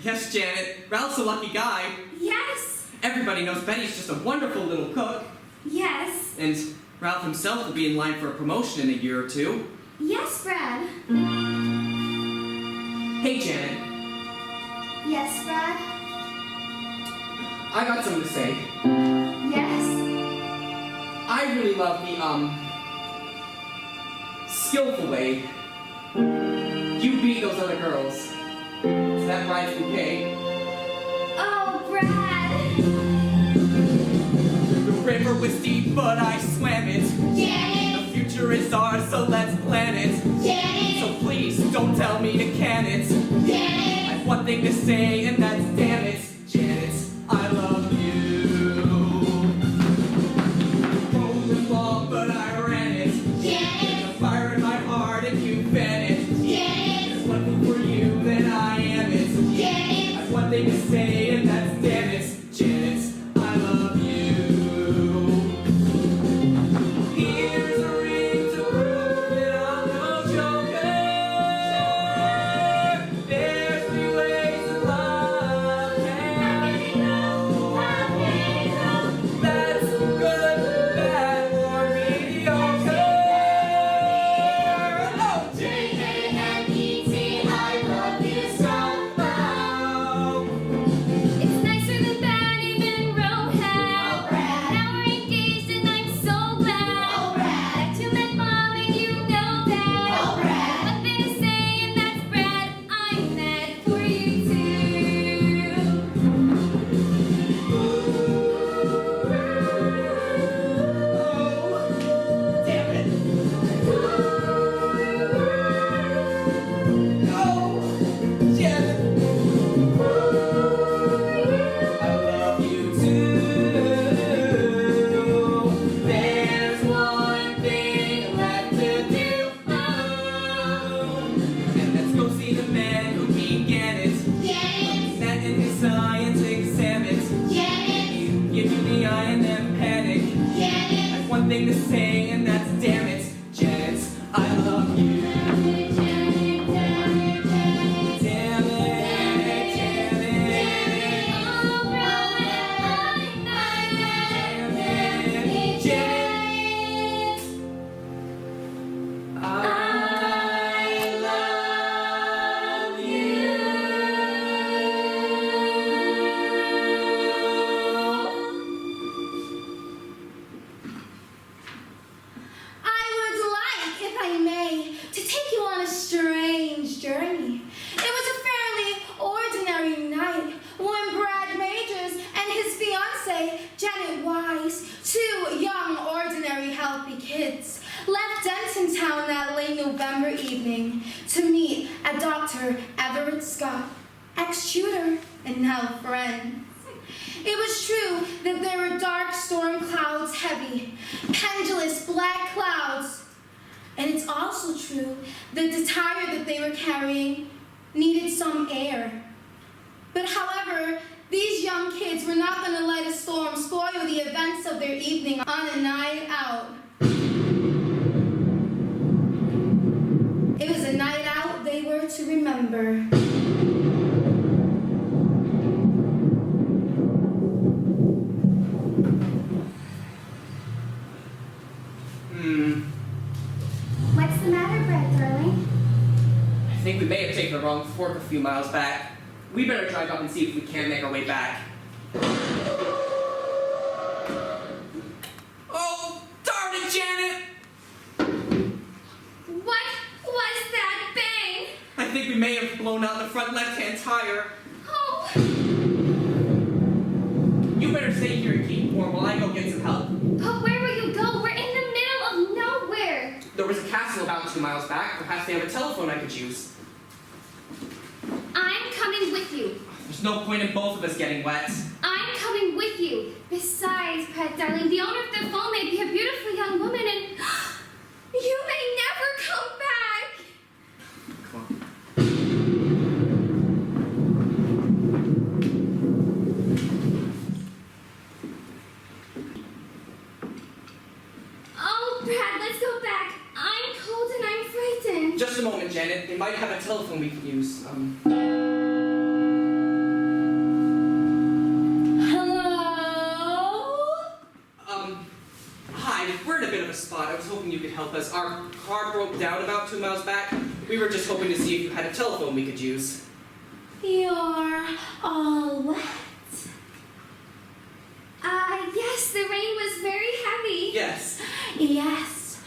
Yes, Janet. Ralph's a lucky guy. Yes. Everybody knows Betty's just a wonderful little cook. Yes. And Ralph himself will be in line for a promotion in a year or two. Yes, Brad. Hey, Janet. Yes, Brad? I got something to say. Yes. I really love the, skillful way you beat those other girls. Is that right, bouquet? Oh, Brad. The river was deep, but I swam it. Janet. The future is ours, so let's plan it. Janet. So please, don't tell me to can it. Janet. I have one thing to say, and that's damn it. Janet, I love you. Road was long, but I ran it. Janet. The fire in my heart, and you fed it. Janet. There's one thing for you, then I am it. Janet. I have one thing to say, and that's damn it. Janet, I love you. Here's a ring to prove that I'm no joker. There's three ways that love can go. That's good, bad, or mediocre. Oh, J-A-N-E-T, I love you so. It's nicer than bad, even romance. Oh, Brad. Now we're engaged and I'm so glad. Oh, Brad. That you met Mom and you know that. Oh, Brad. One thing to say and that's Brad. I'm mad for you too. Oh, damn it. No, Janet. I love you too. There's one thing left to do. And let's go see the man who began it. Janet. That in his science examines. Janet. Give you the eye and then panic. Janet. I've one thing to say, and that's damn it, Janet, I love you. Damn it, Janet. Oh, Brad, I'm mad. Janet. I love you. on that late November evening to meet a Dr. Everett Scott, ex-tutor and now friend. It was true that there were dark storm clouds heavy, pendulous black clouds. And it's also true that the tire that they were carrying needed some air. But however, these young kids were not going to let a storm spoil the events of their evening on a night out. It was a night out they were to remember. What's the matter, Brett, darling? I think we may have taken the wrong fork a few miles back. We better drive up and see if we can make our way back. Oh, darn it, Janet! What was that bang? I think we may have blown out the front left-hand tire. Oh, You better stay here and keep warm while I go get some help. but where will you go? We're in the middle of nowhere. There was a castle about 2 miles back. Perhaps they have a telephone I could use. I'm coming with you. There's no point in both of us getting wet. I'm coming with you. Besides, Brett, darling, the owner of the phone may be a beautiful young woman and you may never come back. Come on. Oh, Brad, let's go back. I'm cold and I'm frightened. Just a moment, Janet. They might have a telephone we can use. Hello? Hi. We're in a bit of a spot. I was hoping you could help us. Our car broke down about 2 miles back. We were just hoping to see if you had a telephone we could use. You're all wet. Yes, the rain was very heavy. Yes. Yes.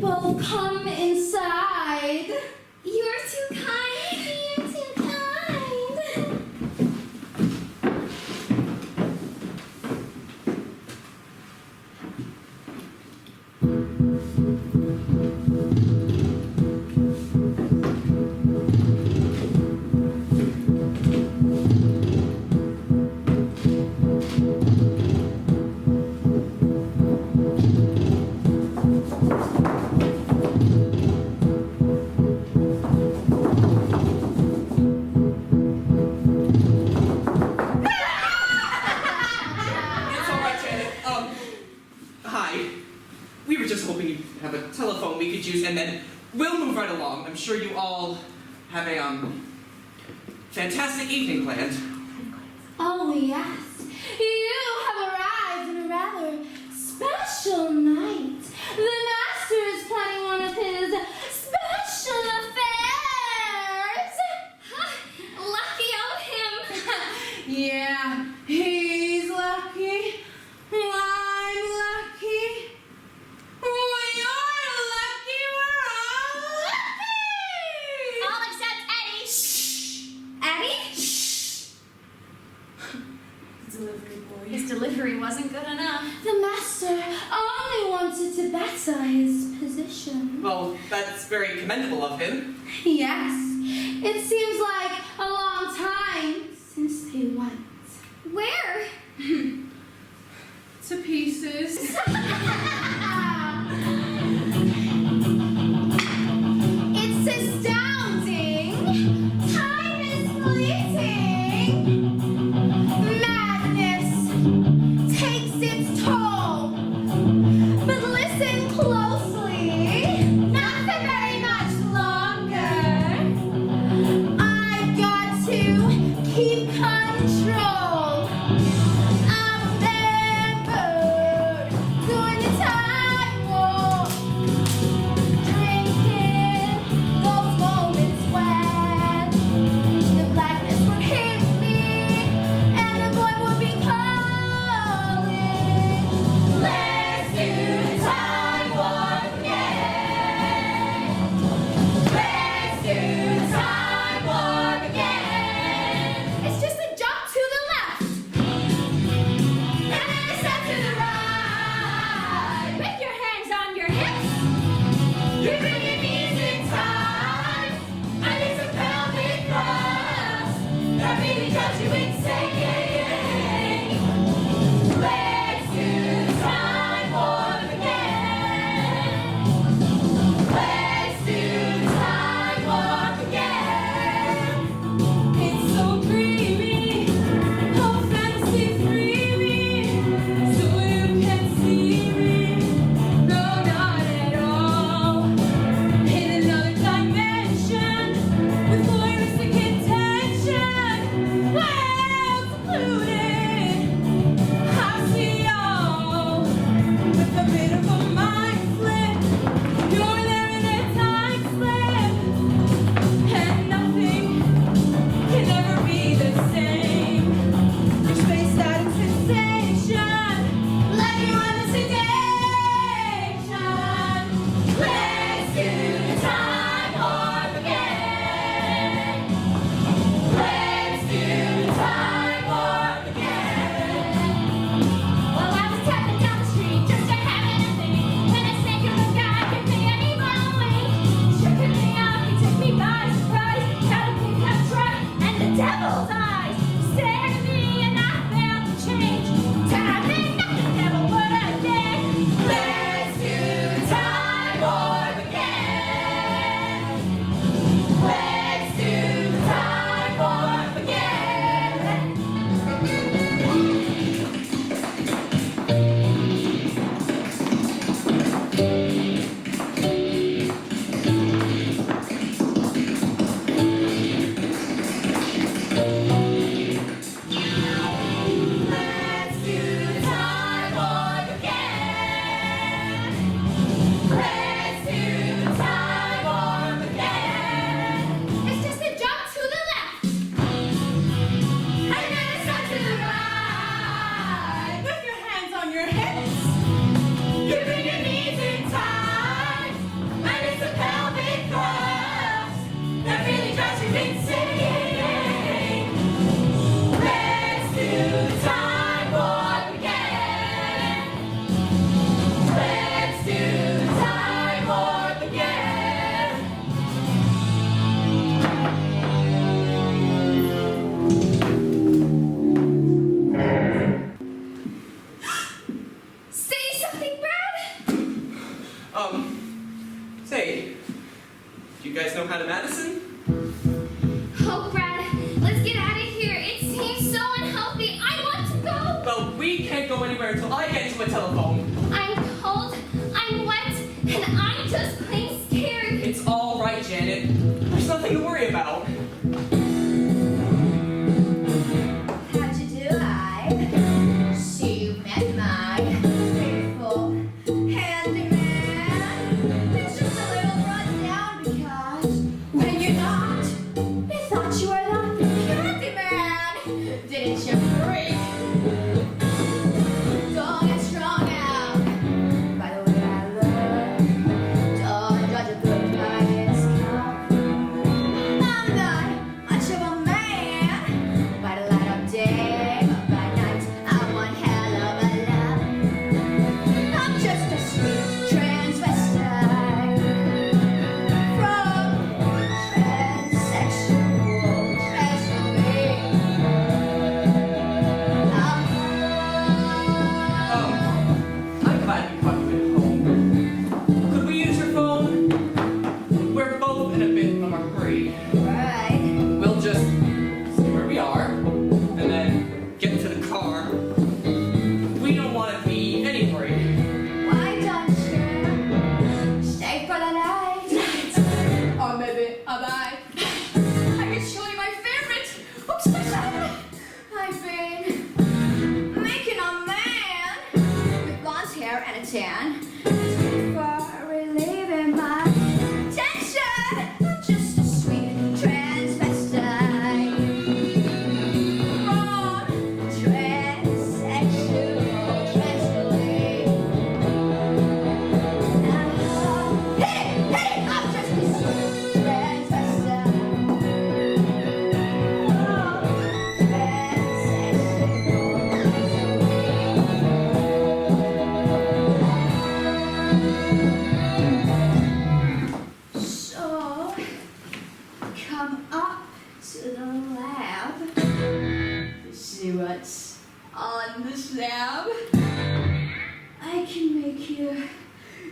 Well, come inside. You're too kind. You're too kind. It's all right, Janet. Hi. We were just hoping you'd have a telephone we could use, and then we'll move right along. I'm sure you all have a, fantastic evening planned. Oh, yes. You have arrived in a rather special night. The master is planning one of his special affairs. Lucky of him. Yeah, he's lucky. I'm lucky. You're lucky. We're all lucky. All except Eddie. Eddie? Delivery boy. His delivery wasn't good enough. The master only wanted to better his position. Well, that's very commendable of him. Yes, it seems like a long time since they went. Where? To pieces. It's astounding. Time is fleeting. Madness takes its toll. But listen closely. Not for very much longer. I've got to keep control. I'm never into a telephone. I'm cold, I'm wet, and I'm just plain scared. It's all right, Janet. There's nothing to worry about. How'd you do, I? See you met my faithful handyman. It's just a little run down because when you're not, they thought you were the handyman. Didn't you freak? Don't get strung out by the way I look. Don't judge a book by its cover. I'm not much of a man by the light of day, but by night I'm one hell of a love. I'm just a sweet transvestite from transsexual transformation. I'm glad we caught you at home. Could we use your phone? We're both in a bit of a hurry. Right. We'll just see where we are, and then get into the car. We don't want to be in any hurry. Why don't you stay for the night? Or maybe a bite. I can show you my favorite obsession. I've been making a man with blonde hair and a tan. For relieving my tension. I'm just a sweet transvestite from transsexual transformation. Hey, I'm just a sweet transvestite from transsexual. So, come up to the lab. See what's on the slab. I can make you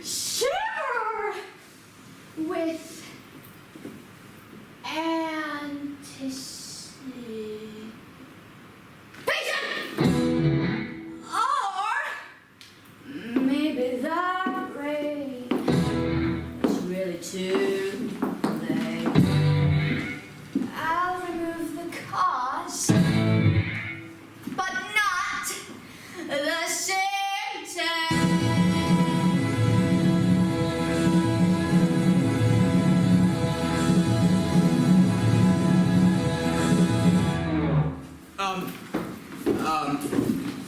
shiver with anticipation. Or maybe the rain is really too late. I'll remove the cause, but not the symptom.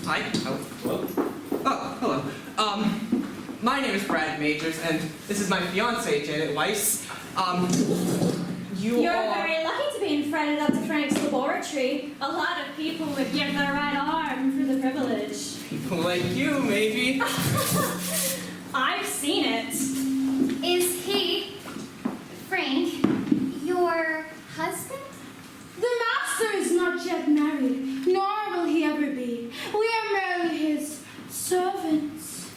Hi. Oh, hello. Oh, hello. My name is Brad Majors, and this is my fiance, Janet Weiss. You're are... very lucky to be invited up to Frank's laboratory. A lot of people would give their right arm for the privilege. People like you, maybe. I've seen it. Is he, Frank, your husband? The master is not yet married, nor will he ever be. We are merely his servants.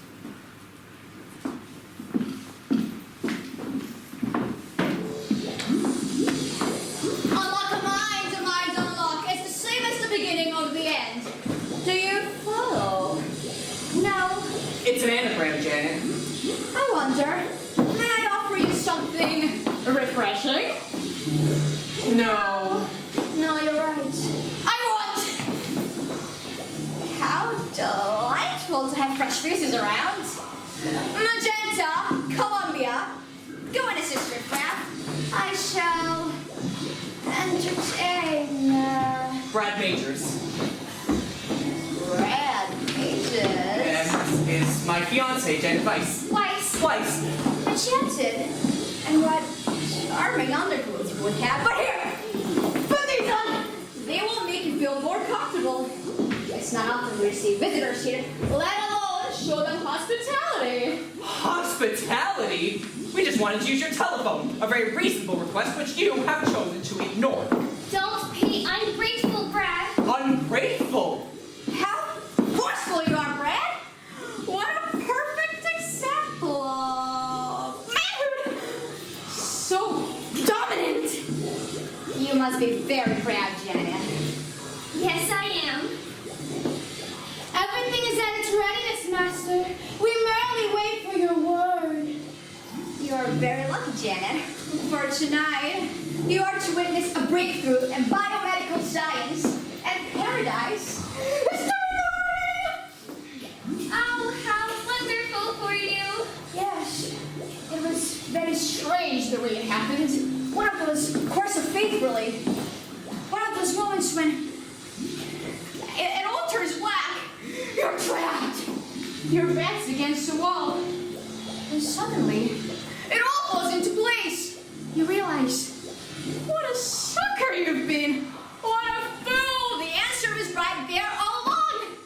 Unlock a mind unlock. It's the same as the beginning of the end. Do you follow? No. It's an anagram, Janet. I wonder, may I offer you something refreshing? No. No, you're right. I want. How delightful to have fresh faces around. Magenta, Columbia, go and assist your craft. I shall entertain. Brad Majors. Brad Majors. And this is my fiance, Janet Weiss. Weiss. Weiss. Enchanted. And what charming underclothes you would have. But here, put these on. They will make you feel more comfortable. It's not often we receive visitors here, let alone show them hospitality. Hospitality? We just wanted to use your telephone. A very reasonable request, which you have chosen to ignore. Don't be ungrateful, Brad. Ungrateful? How forceful you are, Brad. What a perfect example of manhood. So dominant. You must be very proud, Janet. Yes, I am. Everything is at its readiness, Master. Professor. We merely wait for your word. You're very lucky, Janet. For tonight, you are to witness a breakthrough in biomedical science and paradise. Oh, how wonderful for you. Yes, it was very strange the way it happened. One of those course of faith, really. One of those moments when it all turns black. You're trapped. Your back's against the wall. And suddenly, it all falls into place. You realize, what a sucker you've been. What a fool. The answer was right there all along.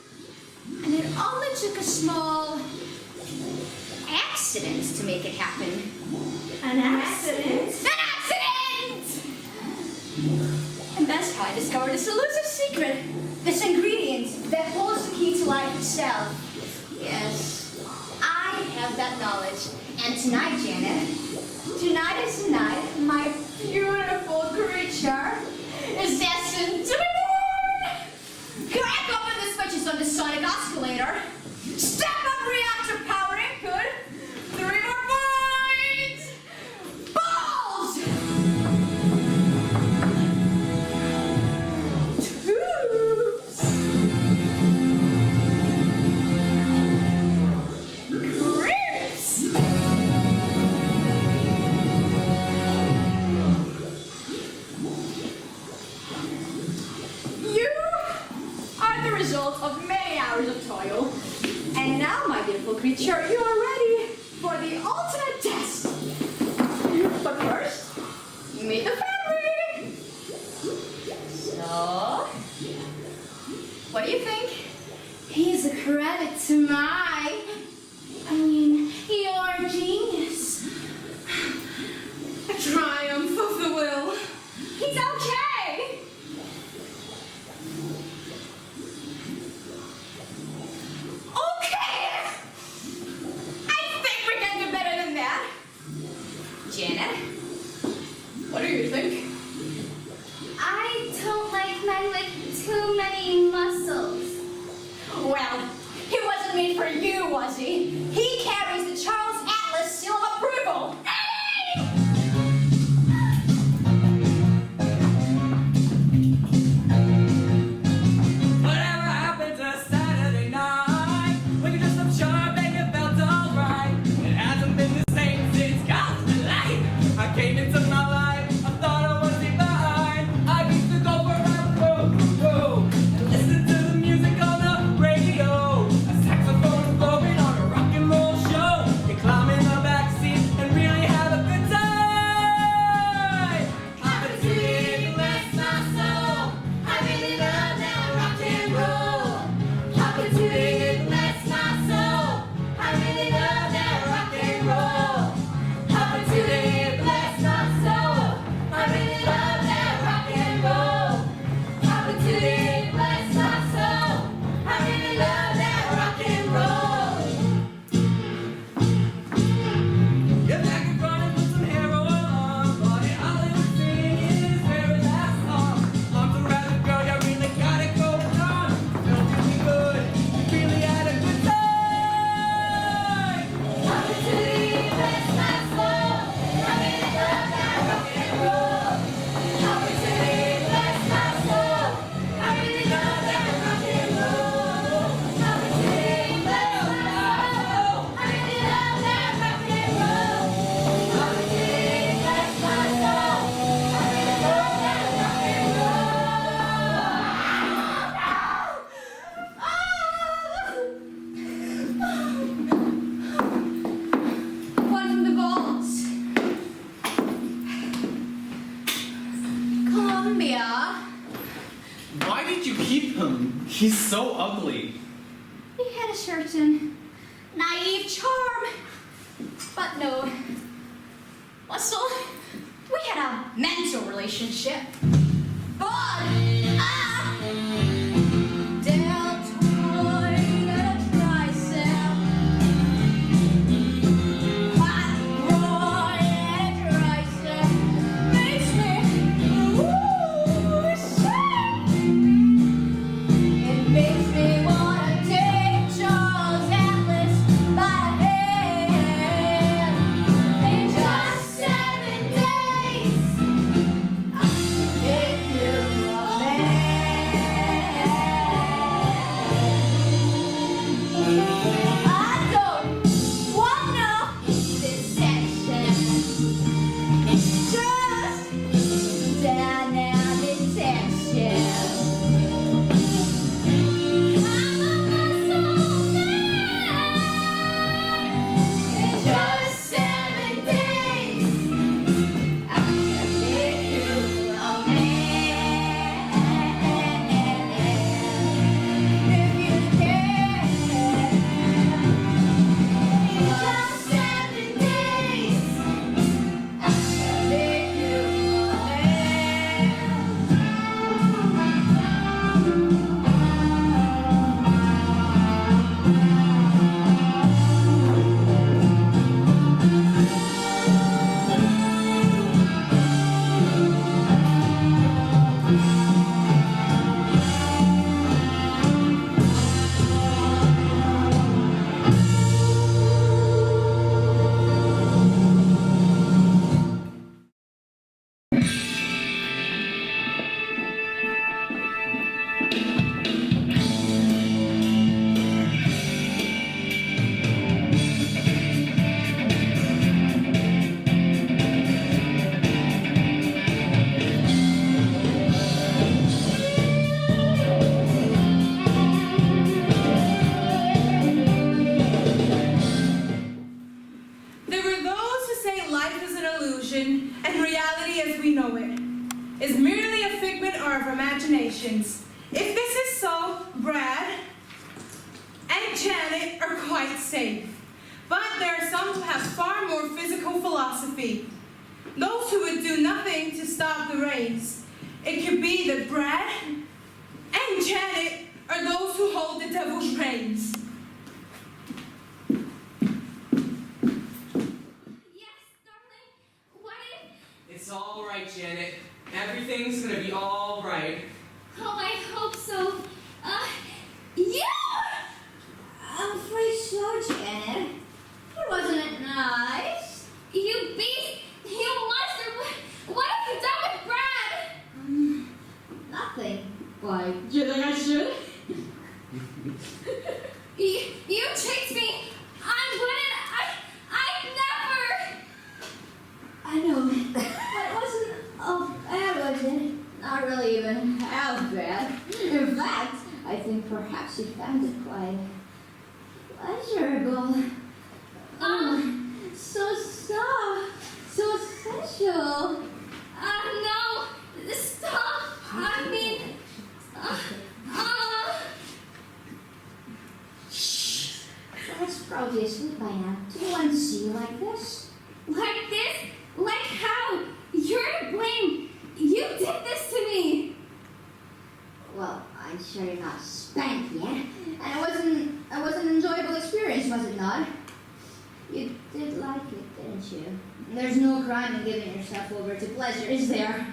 And it only took a small accident to make it happen. An accident? An accident! And that's how I discovered this elusive secret. This ingredient that holds the key to life itself. Yes, I have that knowledge. And tonight, Janet, tonight is the night my beautiful creature is destined to be born! Crack open the switches on the sonic oscillator. Step up reactor power input. 3 more points! Balls! Tubes! Grips! You are the result of many hours of toil. And now, my beautiful creature, you are ready for the ultimate test. But first, you made the fabric. So, what do you think? He's a credit to your genius. A triumph of the will. He's okay. Okay. I think we can do better than that. Janet, what do you think? I don't like men with too many muscles. Well, he wasn't made for you, was he? He carries the Charles Atlas seal of approval. Whatever happened to Saturday night when you dressed up sharp and you felt alright? It hasn't been the same since God's delight. I came into my life, I thought I was divine. I used to go for a road and listen to the music on the radio. A saxophone blowing on a rock and roll show. You climb in the backseat and really have a good time. Opportunity bless my soul. I really love that rock and roll. Opportunity bless my soul. I really love that rock and roll. Opportunity bless my soul. I really love that rock and roll. Opportunity bless my soul. I really love that rock and roll. You're back in front and put some hair on. Buddy Hollywood singing his very last song. Arms around the girl, you really got it going on. Felt really good, you really had a good time. Opportunity bless my soul. I really love that rock and roll. Opportunity bless my soul. I really love that rock and roll. Opportunity bless my soul. I really love that rock and roll. Opportunity bless my soul. I really love that rock and One from the balls. Columbia. Why did you keep him? He's so ugly. He had a certain naive charm. But no. Russell, we had a mental relationship. But, deltoid and a tricep. Quadroid and a tricep. Makes me, sick. It makes me wanna take Charles Atlas our imaginations. If this is so, Brad and Janet are quite safe. But there are some who have far more physical philosophy. Those who would do nothing to stop the rains. It could be that Brad and Janet are those who hold the devil's reins. Yes, darling. What if... It's all right, Janet. Everything's gonna be all right. Oh, I hope so. You! I'm afraid so, Janet. Wasn't it nice? You beast! You monster! What have you done with Brad? Nothing. Why, do you think I should? You tricked me! I wouldn't! I never! I know. It wasn't all bad, was it? Not really even half bad. In fact, I think perhaps you found it quite pleasurable. So soft, so special. No! Stop! I mean... Shh. That's probably asleep by now. Do you want to see you like this? Like this? Like how? You're to blame! You did this to me! Well, I'm sure you're not spanked yet. And it wasn't an enjoyable experience, was it not? You did like it, didn't you? There's no crime in giving yourself over to pleasure, is there?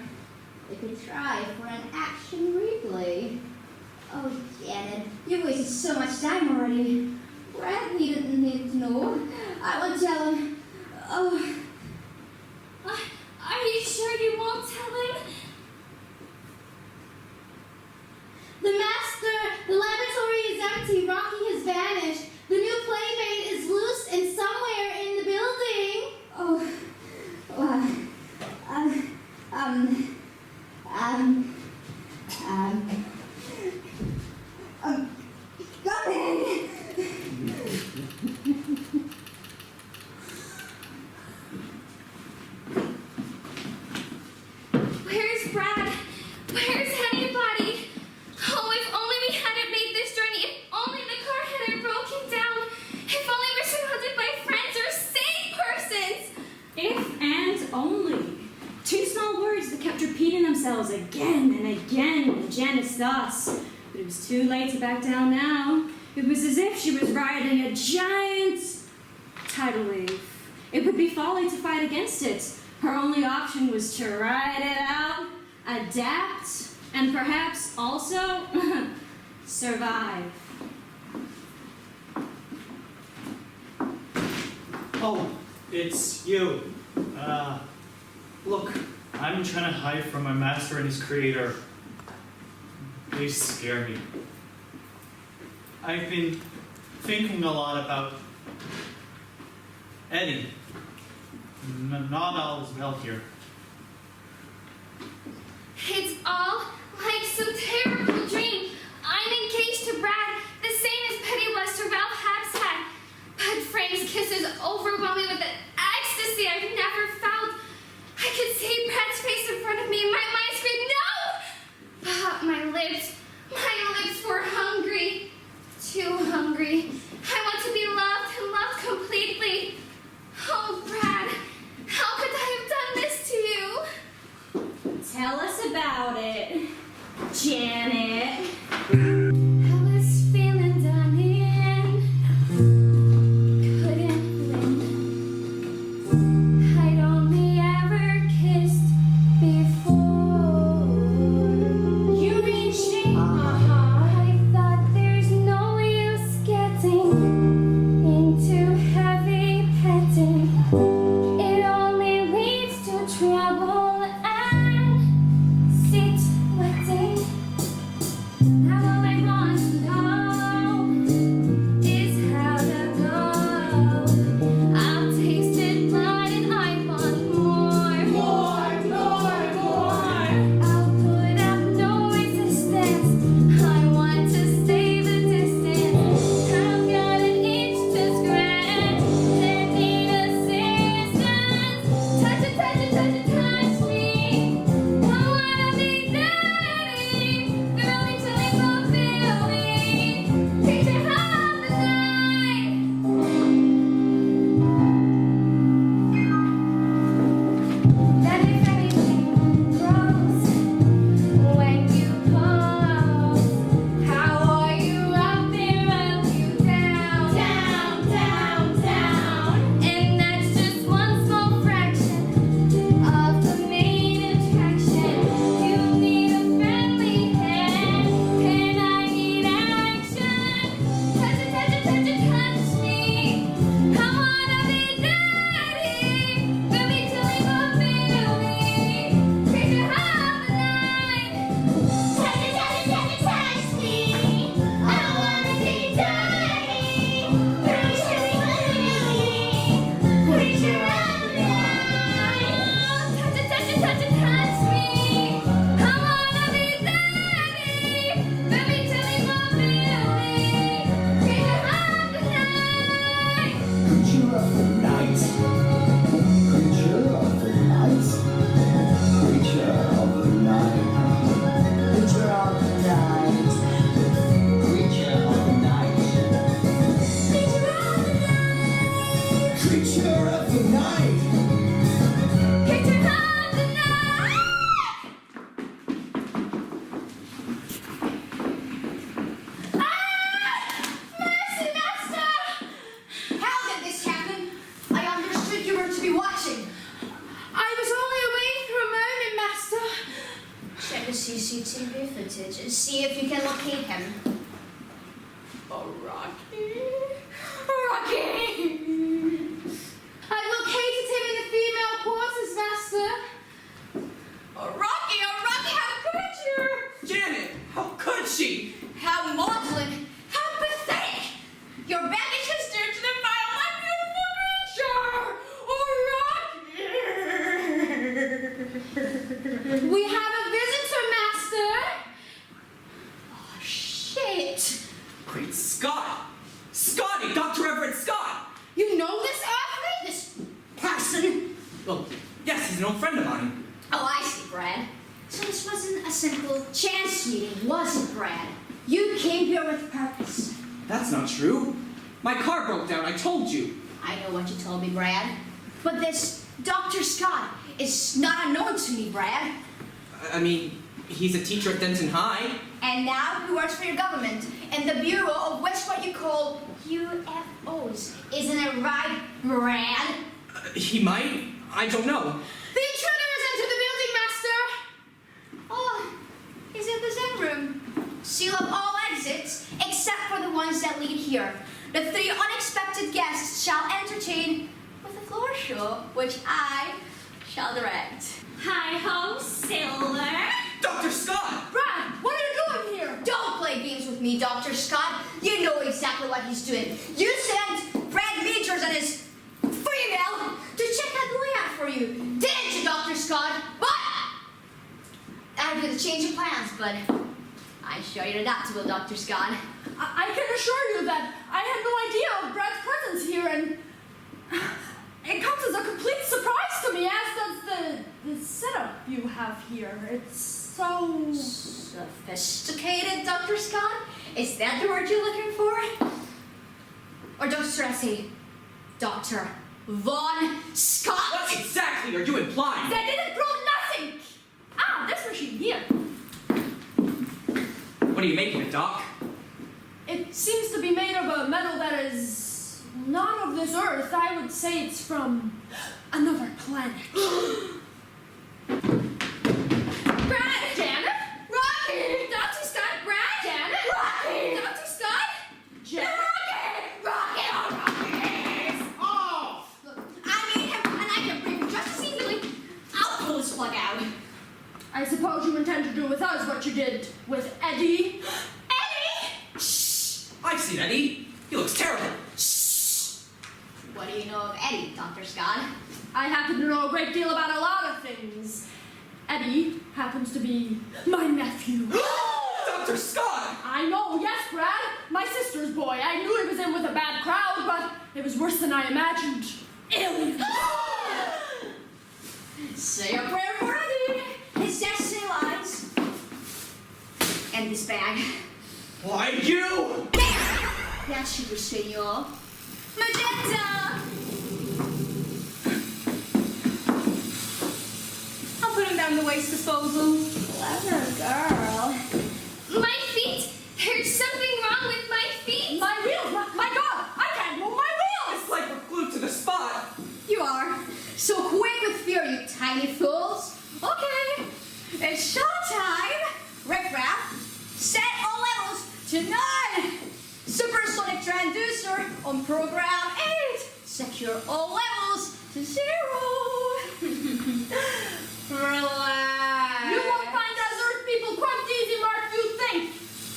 You could try for an action replay. Oh, Janet, you've wasted so much time already. Brad didn't need to know. I won't tell him. Oh. Are you sure you won't tell him? The master, the laboratory is empty. Rocky has vanished. The new playmate is loose and somewhere in the building. Oh. Well, come in. Where's Brad? Where's anybody? Oh, if only we hadn't made this journey. If only the car hadn't broken down. If only we're surrounded by friends or sane persons. If and only. Two small words that kept repeating themselves again and again in Janet's thoughts. But it was too late to back down now. It was as if she was riding a giant tidal wave. It would be folly to fight against it. Her only option was to ride it out, adapt, and perhaps also survive. Oh, it's you. Look, I'm trying to hide from my master and his creator. They scare me. I've been thinking a lot about Eddie. Not all is well here. It's all like some terrible dream. I'm engaged to Brad, the same as Petty was to Ralph Habsat. But Frank's kisses overwhelmed me with an ecstasy I've never felt. I could see Brad's face in front of me, and my mind screamed, no! But my lips were hungry. Too hungry. I want to be loved and loved completely. Oh, Brad, how could I have done this to you? Tell us about it, Janet. I was feeling done in, couldn't win. I'd only ever kissed before. You mean she? I thought there's no use getting into heavy petting. It only leads to trouble and seat wetting. Now all I Check the CCTV footage and see if you can locate him. Oh, Rocky. Rocky! I located him in the female quarters, Master. Oh, Rocky, how could you? Janet, how could she? How maudlin! How pathetic! Your baggage has dared to defile my beautiful creature! Oh, Rocky! We have a visitor, Master. Oh, shit! Great Scott! Scotty! Dr. Everett Scott! You know this Earthly? This person? Well, yes, he's an old friend of mine. Oh, I see, Brad. So this wasn't a simple chance meeting, was it, Brad? You came here with purpose. That's not true. My car broke down, I told you. I know what you told me, Brad. But this Dr. Scott is not unknown to me, Brad. I mean, he's a teacher at Denton High. And now he works for your government in the Bureau of which what you call UFOs. Isn't it right, Brad? He might. I don't know. The intruder is into the building, Master. Oh, he's in the Zen room. Seal up all exits except for the ones that lead here. The 3 unexpected guests shall entertain with a floor show, which I shall direct. Hi-ho, Silver. Dr. Scott! Brad, what are you doing here? Don't play games with me, Dr. Scott. You know exactly what he's doing. You sent Brad Majors and his female to check out the layout for you. Didn't you, Dr. Scott? But I did a change of plans, but I'm sure you're adaptable, Dr. Scott. I can assure you that I had no idea of Brad's presence here, and it comes as a complete surprise to me, as does the setup you have here. It's so... Sophisticated, Dr. Scott? Is that the word you're looking for? Or Dr. Essie? Dr. Von Scott? What exactly are you implying? They didn't prove nothing! Ah, this machine here. What are you making it, Doc? It seems to be made of a metal that is not of this earth. I would say it's from another planet. Brad! Janet? Rocky! Dr. Scott! Brad! Janet? Rocky! Dr. Scott! Janet? Rocky! Oh! Look, I need him, and I can bring him just as easily. I'll pull his plug out. I suppose you intend to do with us what you did with Eddie? Eddie! Shh! I've seen Eddie. He looks terrible. Shh! What do you know of Eddie, Dr. Scott? I happen to know a great deal about a lot of things. Eddie happens to be my nephew. Dr. Scott! I know, yes, Brad. My sister's boy. I knew he was in with a bad crowd, but it was worse than I imagined. Aliens. Say a prayer for Eddie. His destiny lies in this bag. Why you? There! That should restrain you all. Magenta! I'll put him down the waste disposal. Clever girl. My feet! There's something wrong with my feet! My wheels! My God! I can't move my wheels! It's like we're glued to the spot. You are. So quick with fear, you tiny fools. Okay. It's showtime. Riff Raff, set all levels to 9. Supersonic transducer on program 8. Secure all levels to 0. Relax. You won't find us Earth people quite the easy mark you think.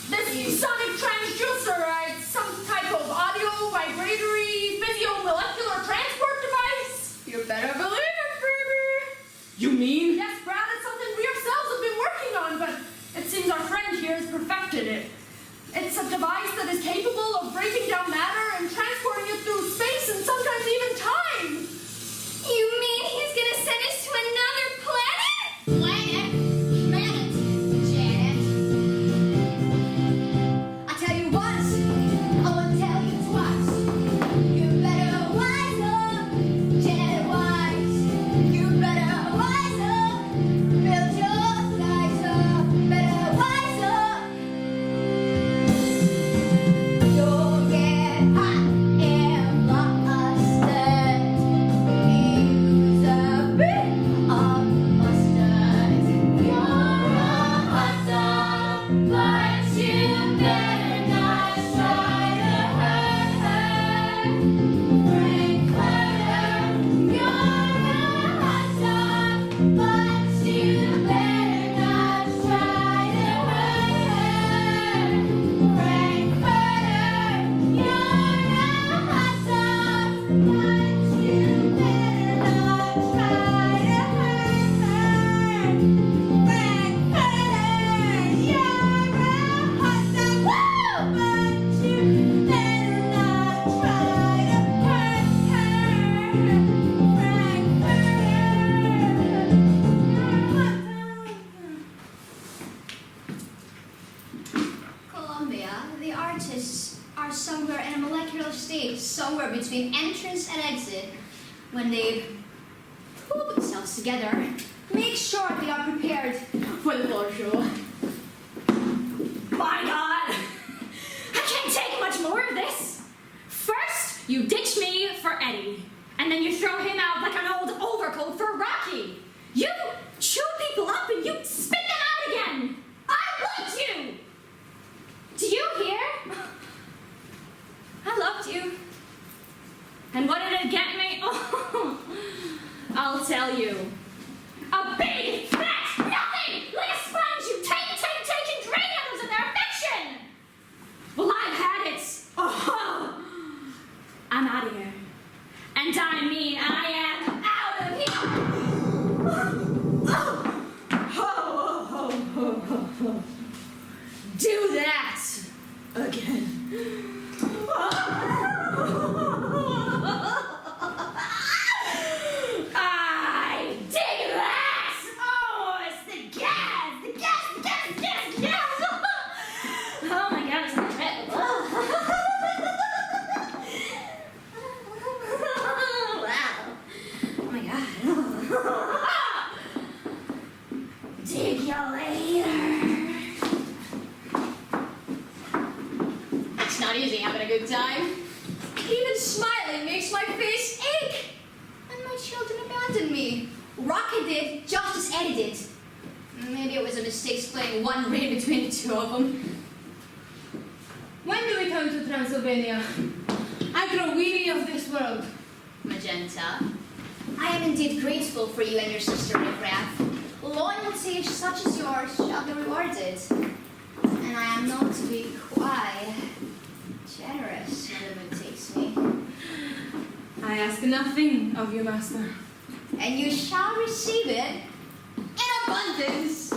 This sonic transducer, it's some type of audio, vibratory, physio-molecular transport device. You better believe it, baby. You mean? Yes, Brad, it's something we ourselves have been working on, but it seems our friend here has perfected it. It's a device that is capable of breaking down matter and transporting it through space and sometimes even time. the artists are somewhere in a molecular state, somewhere between entrance and exit. When they pull themselves together, make sure they are prepared for the floor show. My God! I can't take much more of this. First, you ditch me for Eddie, and then you throw him out like an old overcoat for Rocky. You chew people up and you spit them out again. I loved you. Do you hear? I loved you. And what did it get me? Oh, I'll tell you. A big, fat nothing! Like a sponge you take and drain others of their affection! Well, I've had it. Oh, I'm out of here. And I mean I am out of here. Oh. Do that again. I dig that! Oh, it's the gas! Oh my God, it's incredible. Wow. Oh my God. Dig you later. It's not easy having a good time. Even smiling makes my face ache. And my children abandoned me. Rocket did just as Eddie did. Maybe it was a mistake splitting one brain between the two of them. When do we come to Transylvania? I grow weary of this world. Magenta, I am indeed grateful for you and your sister Riffraff. Loyalty such as yours shall be rewarded. And I am known to be quite generous when the mood takes me. I ask nothing of you, master. And you shall receive it in abundance.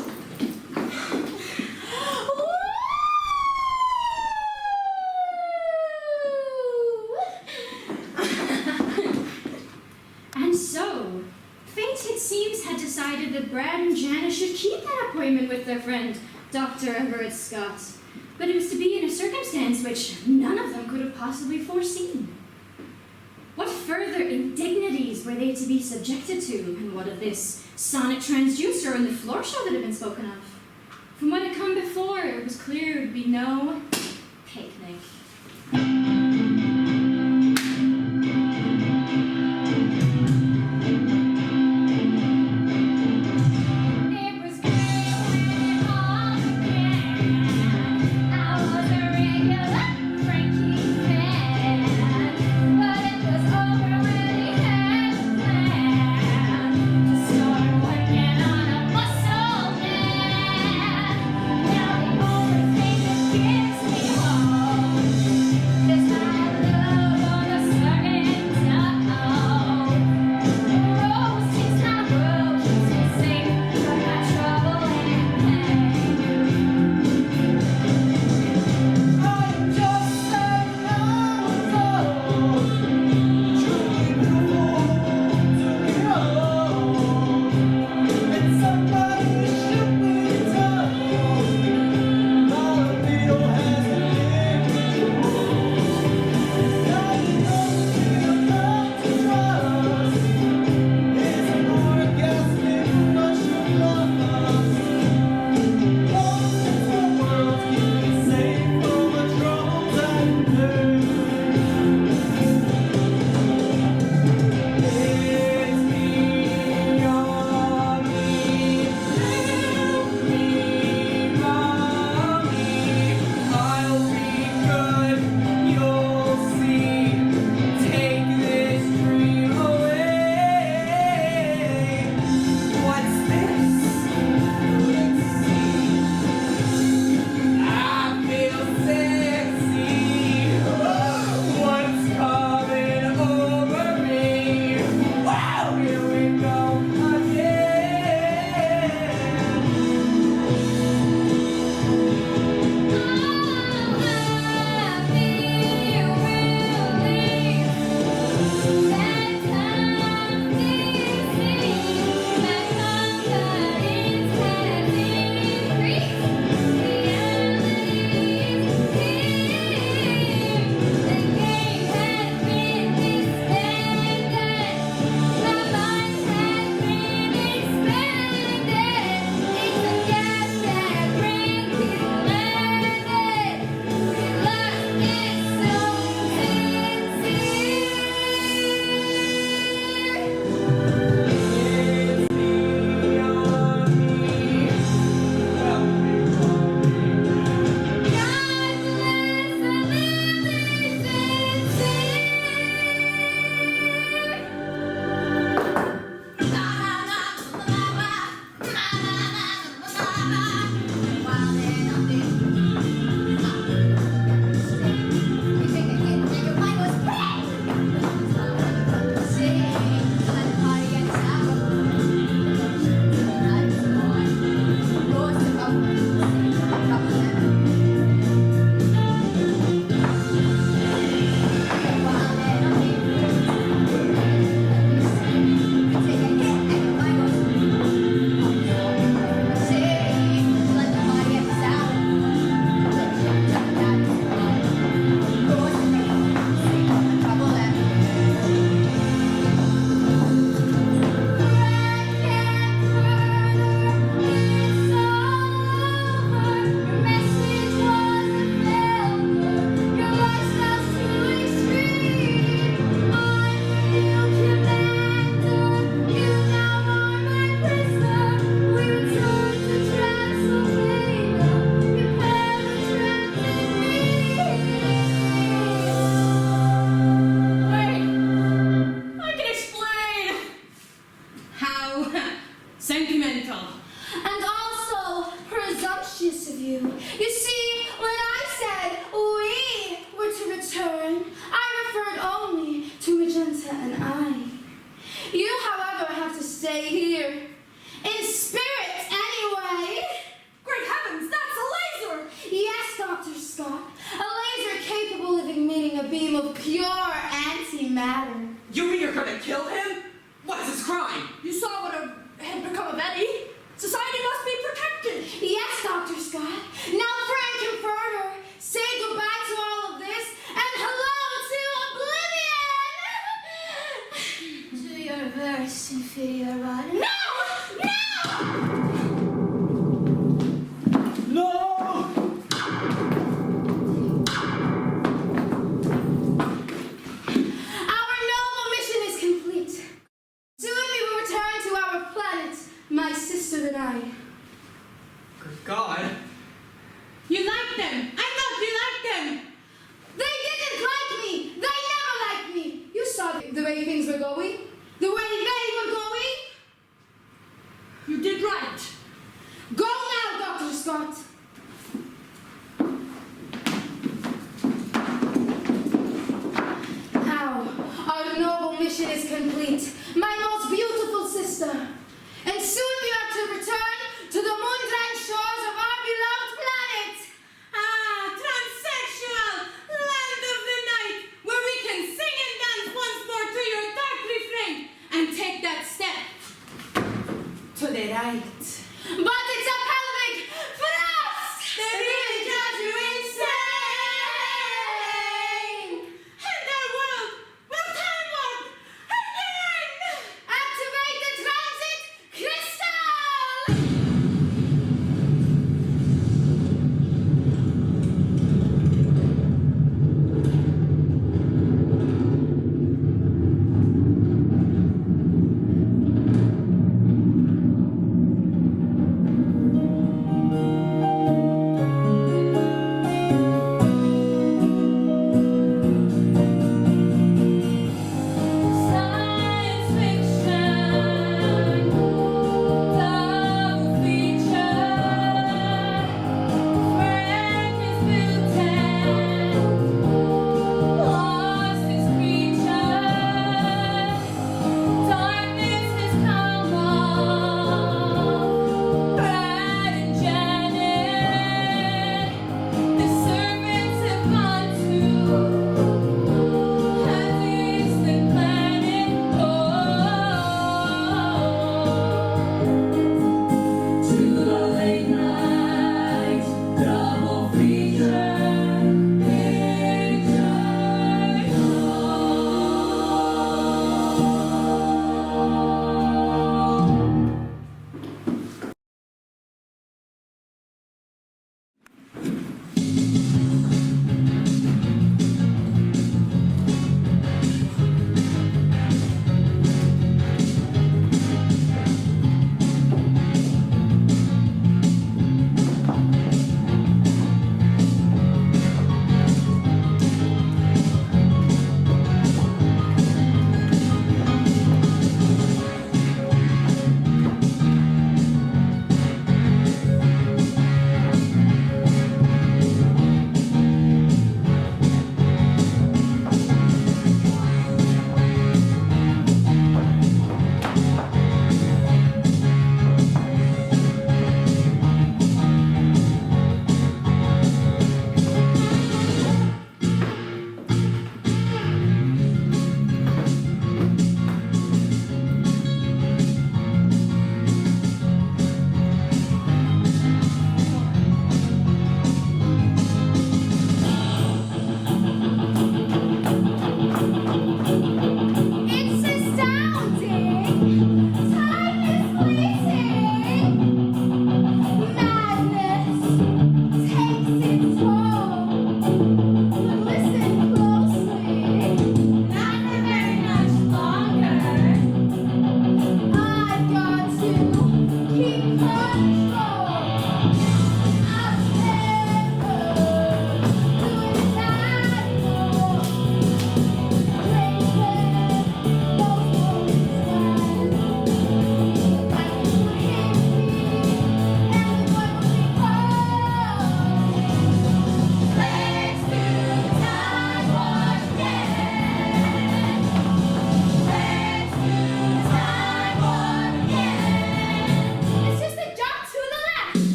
And so, fate it seems had decided that Brad and Janice should keep that appointment with their friend, Dr. Everett Scott. But it was to be in a circumstance which none of them could have possibly foreseen. What further indignities were they to be subjected to, and what of this sonic transducer and the floor show that had been spoken of? From what had come before, it was clear it would be no picnic. you. You see, when I said we were to return, I referred only to Magenta and I. You, however, have to stay here. In spirit, anyway. Great heavens, that's a laser! Yes, Dr. Scott. A laser capable of emitting a beam of pure antimatter. You mean you're gonna kill him? What is his crime? You saw what had become of Eddie. Society must be protected. Yes, Dr. Scott.